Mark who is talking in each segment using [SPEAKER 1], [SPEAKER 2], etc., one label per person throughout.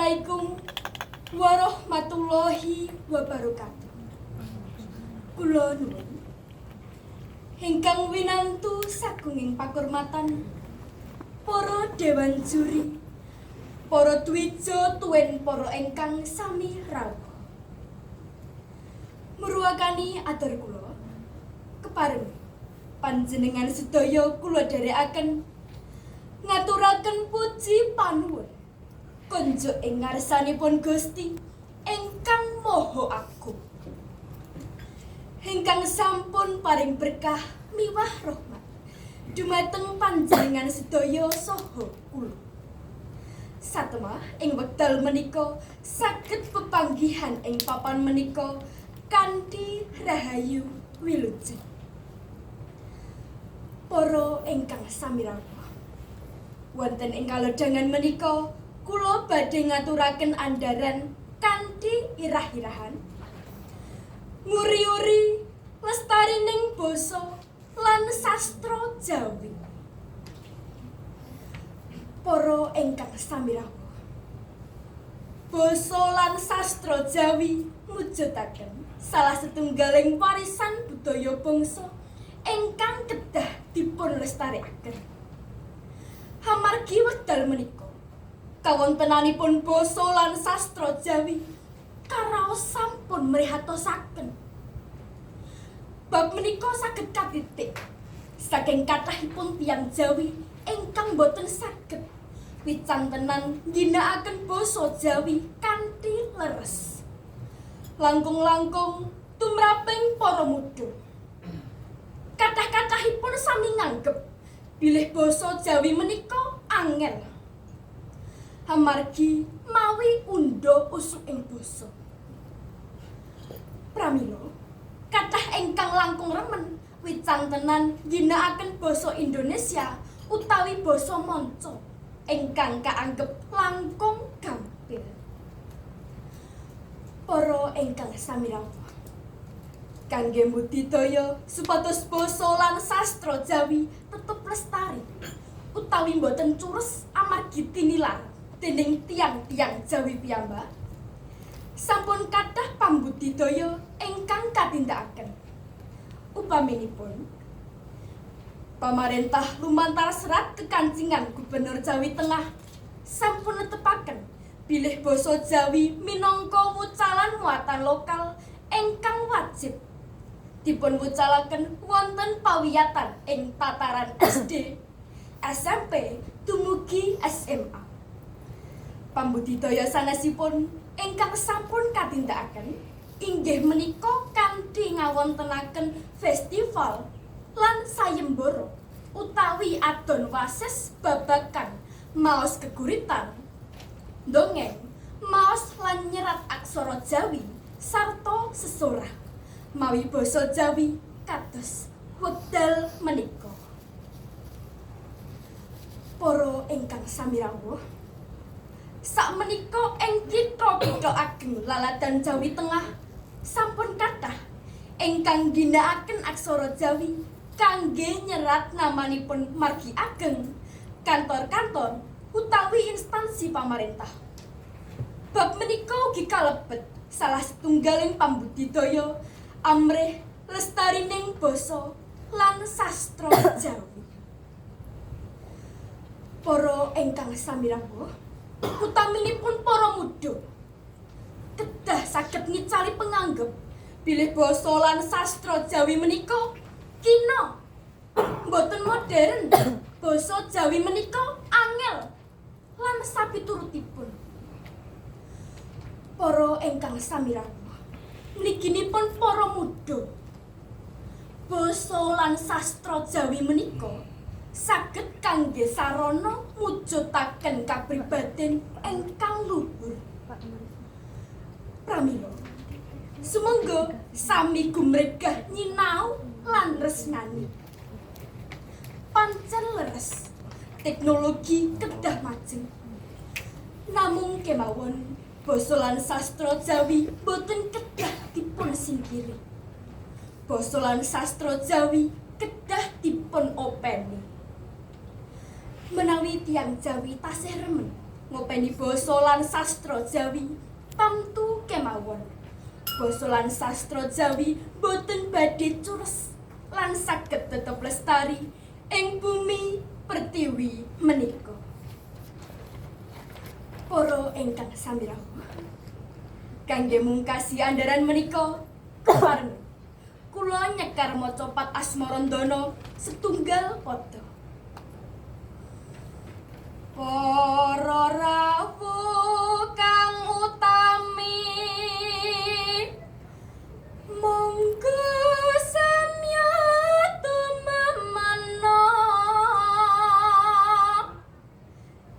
[SPEAKER 1] Assalamualaikum warahmatullahi wabarakatuh. Kula nuwun ingkang winantu sagunging pakurmatan para dewan juri, para dwija tuwin para ingkang sami rawuh. Muruwakani atur kula kepareng panjenengan sedaya kula dherekaken ngaturaken puji panuwun konjuk ing ngarsanipun Gusti ingkang Maha Agung, ingkang sampun paring berkah miwah rahmat dumateng panjenengan sedaya saha kula. Satemah ing wekdal menika saged pepanggihan ing papan menika kanthi rahayu wilujeng. Para ingkang sami rawuh, wonten ing kalodhangan menika kula badhe ngaturaken andharan kanthi irah-irahan nguri-uri lestarining basa lan sastra Jawi. Para ingkang sami rawuh, basa lan sastra Jawi mujudaken salah setunggaling warisan budaya bangsa ingkang kedah dipun lestarikaken. Amargi wekdal menika kawontenanipun basa lan sastra Jawi karaos sampun mrihatosaken. Bab menika saged katitik saking kathahipun tiyang Jawi ingkang boten saged wicantenan ngginakaken basa Jawi kanthi leres. Langkung-langkung tumraping para mudha, kathah-kathahipun sami nganggep bilih basa Jawi menika angel. Amargi mawi undha usuk ing basa. Pramila kathah ingkang langkung remen wicantenan ngginakaken basa Indonesia utawi basa manca ingkang kaanggep langkung gampil. Para ingkang sami rawuh, kangge mbudidaya supados basa lan sastra Jawi tetep lestari utawi boten cures amargi tinilar dening tiang-tiang Jawi piyambak, sampun kathah pambudidaya ingkang katindakaken. Upaminipun pamarentah lumantar serat kekancingan Gubernur Jawi Tengah sampun netepaken bilih basa Jawi minangka wucalan muatan lokal ingkang wajib dipun wucalaken wonten pawiyatan ing tataran SD, SMP dumugi SMA. Pambudidaya sanesipun ingkang sampun katindakaken inggih menika kanthi ngawontenaken festival lan sayembara utawi adon wasis babagan maos geguritan, dongeng, maos lan nyerat aksara Jawi sarta sesorah mawi basa Jawi kados wekdal menika. Para ingkang sami rawuh, sakmenika ing kitha-kitha ageng laladan Jawi Tengah sampun kathah ingkang ngginakaken aksara Jawi kangge nyerat namanipun margi ageng, kantor-kantor utawi instansi pamarentah. Bab menika ugi kalebet salah setunggaling pambudidaya amrih lestarining basa lan sastra Jawi. Para ingkang sami rawuh, utaminipun para mudha kedah saged ngicali penganggep bilih basa lan sastra Jawi menika kina, boten modern. Basa Jawi menika angel lan sapiturutipun. Para ingkang sami rawuh, mliginipun para mudha, basa lan sastra Jawi menika saged kangge sarana mujudaken kapribaden ingkang luhur. Pramila sumangga sami gumregah nyinau lan resnani. Pancen leres teknologi kedah maju, namung kemawon basa lan sastra Jawi boten kedah dipun singkiri. Basa lan sastra Jawi kedah dipun openi. Menawi tiyang Jawi tasih remen ngopeni basa lan sastra Jawi tamtu kemawon. Basa lan sastra Jawi boten badhe cures lan saged tetep lestari ing bumi pertiwi menika. Para ingkang sami rawuh, kangge mungkasi andharan menika kepareng kula nyekar maca pat asmarandana setunggal pada. Para rawuh kang utami monggo samya tumemana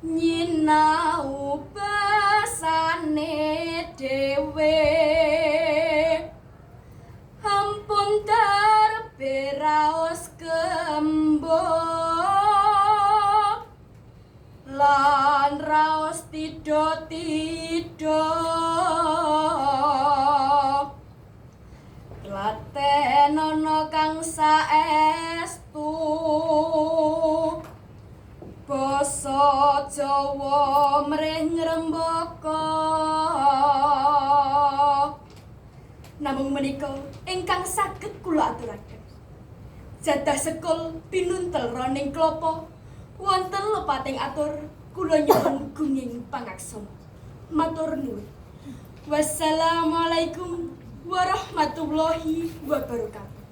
[SPEAKER 1] nyinau basane dhewe ampun darbe raos kembo lan raos tido-tido Latenono kang saestu basa Jawa mrih ngrembaka. Namung menika ingkang saged kula aturaken jadah sekul pinuntel roning klapa wonten lepating atur kula nyuwun gunging pangaksana. Matur nuwun. Wassalamualaikum warahmatullahi wabarakatuh.